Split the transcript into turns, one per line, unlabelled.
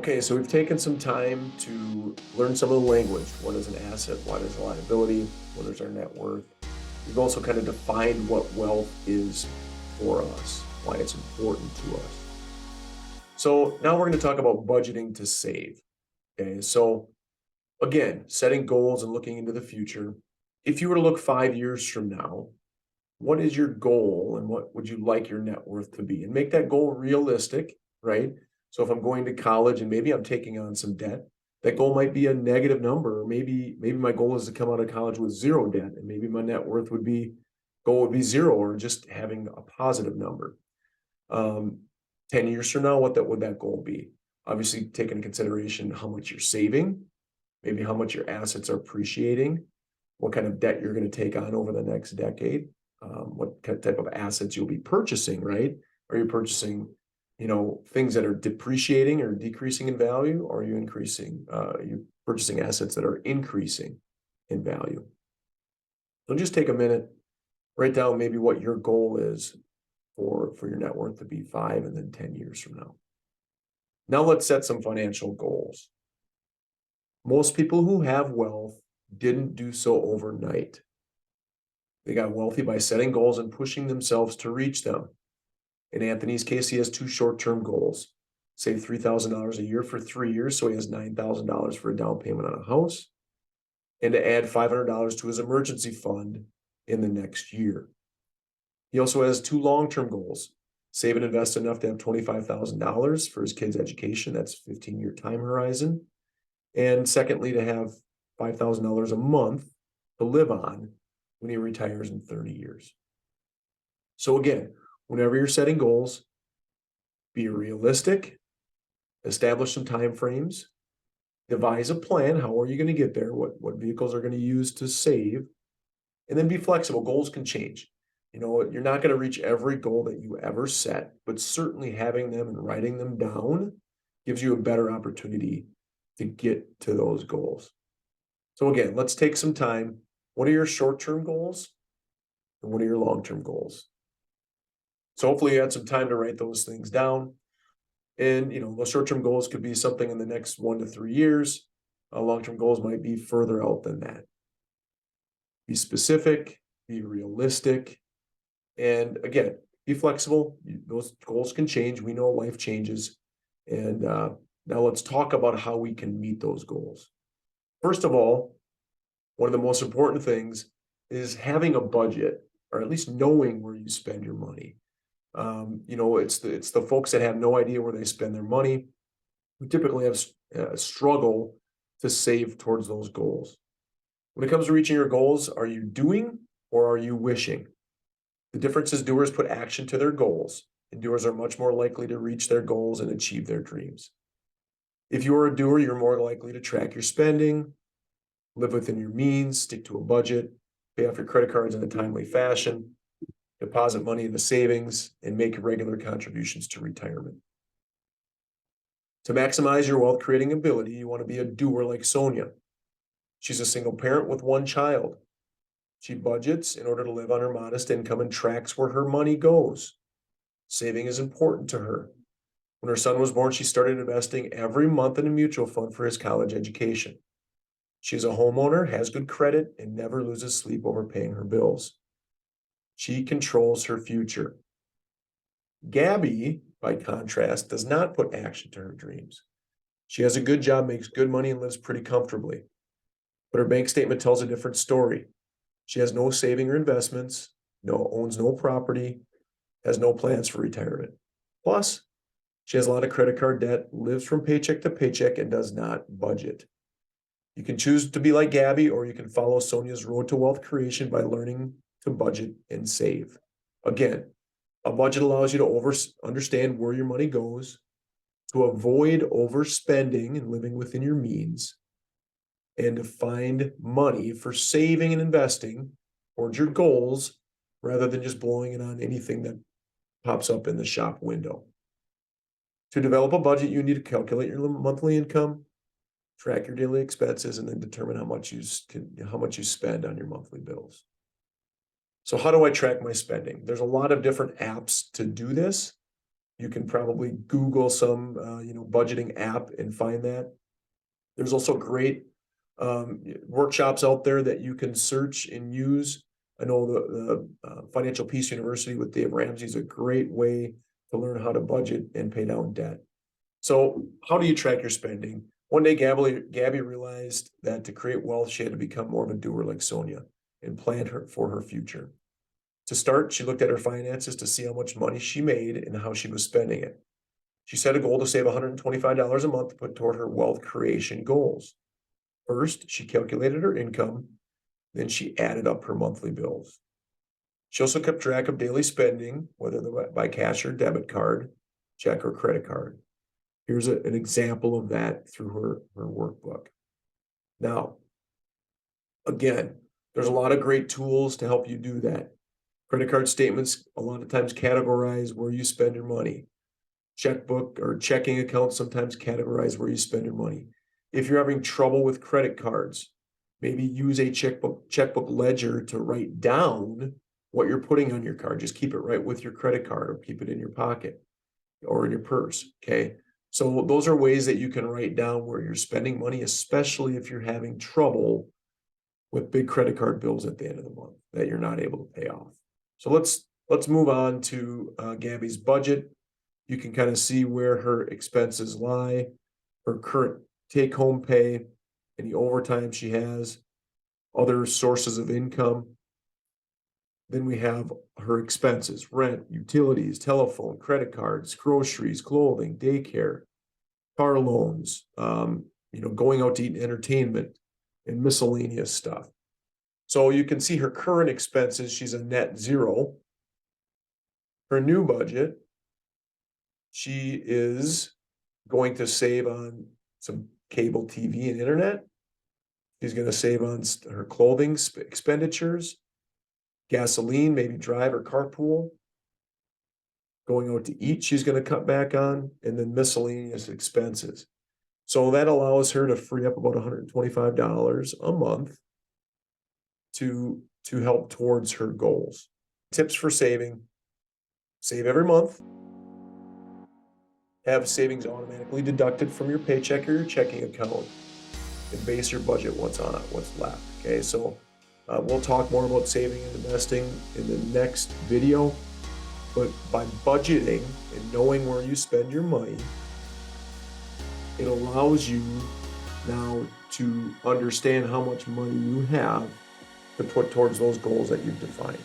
Okay, so we've taken some time to learn some of the language. What is an asset? What is a liability? What is our net worth? We've also kind of defined what wealth is for us, why it's important to us. So now we're going to talk about budgeting to save. Okay, so again, setting goals and looking into the future. If you were to look 5 years from now, what is your goal and what would you like your net worth to be? And make that goal realistic, right? So if I'm going to college and maybe I'm taking on some debt, that goal might be a negative number. Or maybe my goal is to come out of college with zero debt, and maybe my net worth would be zero or just having a positive number. Um, 10 years from now, what that would that goal be? Obviously, take into consideration how much you're saving, maybe how much your assets are appreciating, what kind of debt you're going to take on over the next decade, what type of assets you'll be purchasing, right? Are you purchasing, things that are depreciating or decreasing in value, or are you purchasing assets that are increasing in value? So just take a minute, write down maybe what your goal is for your net worth to be 5 and then 10 years from now. Now let's set some financial goals. Most people who have wealth didn't do so overnight. They got wealthy by setting goals and pushing themselves to reach them. In Anthony's case, he has two short-term goals. Save $3,000 a year for 3 years, so he has $9,000 for a down payment on a house, and to add $500 to his emergency fund in the next year. He also has two long-term goals. Save and invest enough to have $25,000 for his kids' education. That's a 15-year time horizon. And secondly, to have $5,000 a month to live on when he retires in 30 years. So again, whenever you're setting goals, be realistic, establish some time frames, devise a plan. How are you going to get there? What vehicles are going to use to save? And then be flexible. Goals can change. You're not going to reach every goal that you ever set, but certainly having them and writing them down gives you a better opportunity to get to those goals. So again, let's take some time. What are your short-term goals and what are your long-term goals? So hopefully you had some time to write those things down. And the short-term goals could be something in the next 1 to 3 years. Long-term goals might be further out than that. Be specific, be realistic, and again, be flexible. Those goals can change. We know life changes. And now let's talk about how we can meet those goals. First of all, one of the most important things is having a budget, or at least knowing where you spend your money. It's the folks that have no idea where they spend their money who typically have struggle to save towards those goals. When it comes to reaching your goals, are you doing or are you wishing? The difference is doers put action to their goals, and doers are much more likely to reach their goals and achieve their dreams. If you are a doer, you're more likely to track your spending, live within your means, stick to a budget, pay off your credit cards in a timely fashion, deposit money into savings, and make regular contributions to retirement. To maximize your wealth creating ability, you want to be a doer like Sonia. She's a single parent with one child. She budgets in order to live on her modest income and tracks where her money goes. Saving is important to her. When her son was born, she started investing every month in a mutual fund for his college education. She's a homeowner, has good credit, and never loses sleep over paying her bills. She controls her future. Gabby, by contrast, does not put action to her dreams. She has a good job, makes good money, and lives pretty comfortably. But her bank statement tells a different story. She has no saving or investments, owns no property, has no plans for retirement. Plus, she has a lot of credit card debt, lives from paycheck to paycheck, and does not budget. You can choose to be like Gabby, or you can follow Sonia's road to wealth creation by learning to budget and save. Again, a budget allows you to understand where your money goes, to avoid overspending and living within your means, and to find money for saving and investing towards your goals rather than just blowing it on anything that pops up in the shop window. To develop a budget, you need to calculate your monthly income, track your daily expenses, and then determine how much you spend on your monthly bills. So how do I track my spending? There's a lot of different apps to do this. You can probably Google some, budgeting app and find that. There's also great workshops out there that you can search and use. I know the Financial Peace University with Dave Ramsey is a great way to learn how to budget and pay down debt. So, how do you track your spending? One day, Gabby realized that to create wealth, she had to become more of a doer like Sonia and plan for her future. To start, she looked at her finances to see how much money she made and how she was spending it. She set a goal to save $125 a month to put toward her wealth creation goals. First, she calculated her income, then she added up her monthly bills. She also kept track of daily spending, whether by cash or debit card, check or credit card. Here's an example of that through her workbook. Now, again, there's a lot of great tools to help you do that. Credit card statements a lot of times categorize where you spend your money. Checkbook or checking accounts sometimes categorize where you spend your money. If you're having trouble with credit cards, maybe use a checkbook ledger to write down what you're putting on your card. Just keep it right with your credit card or keep it in your pocket or in your purse, okay? So those are ways that you can write down where you're spending money, especially if you're having trouble with big credit card bills at the end of the month that you're not able to pay off. So let's move on to Gabby's budget. You can kind of see where her expenses lie, her current take-home pay, any overtime she has, other sources of income. Then we have her expenses: rent, utilities, telephone, credit cards, groceries, clothing, daycare, car loans, going out to eat, entertainment, and miscellaneous stuff. So you can see her current expenses, she's a net zero. Her new budget, she is going to save on some cable TV and internet. She's going to save on her clothing expenditures, gasoline, maybe drive or carpool. Going out to eat, she's going to cut back on, and then miscellaneous expenses. So that allows her to free up about $125 a month to help towards her goals. Tips for saving: save every month. Have savings automatically deducted from your paycheck or your checking account, and base your budget what's left. Okay, so we'll talk more about saving and investing in the next video. But by budgeting and knowing where you spend your money, it allows you now to understand how much money you have to put towards those goals that you've defined.